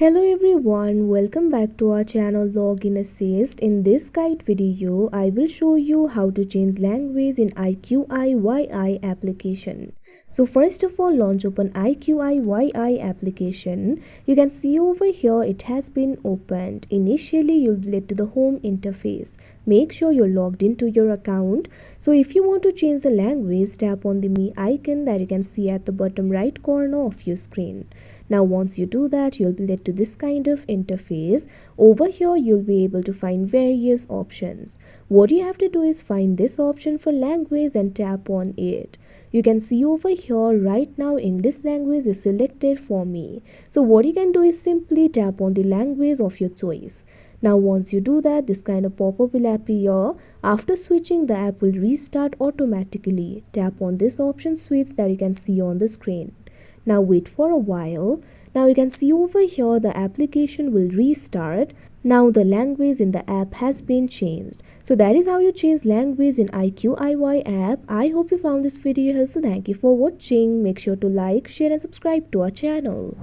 Hello everyone, welcome back to our channel Login Assist. In this guide video, I will show you how to change language in iQIYI application. So first of all, launch open iQIYI application. You can see over here it has been opened. Initially, you'll be led to the home interface. Make sure you're logged into your account. So if you want to change the language, tap on the Me icon that you can see at the bottom right corner of your screen. Now once you do that, you'll be led to this kind of interface. Over here you'll be able to find various options. What you have to do is find this option for language and tap on it. You can see over here right now English language is selected for me. So what you can do is simply tap on the language of your choice. Now once you do that, this kind of pop-up will appear. After switching, the app will restart automatically. Tap on this option switch that you can see on the screen. Now wait for a while. Now you can see over here the application will restart. Now the language in the app has been changed. So that is how you change language in iQIYI app. I hope you found this video helpful. Thank you for watching. Make sure to like, share and subscribe to our channel.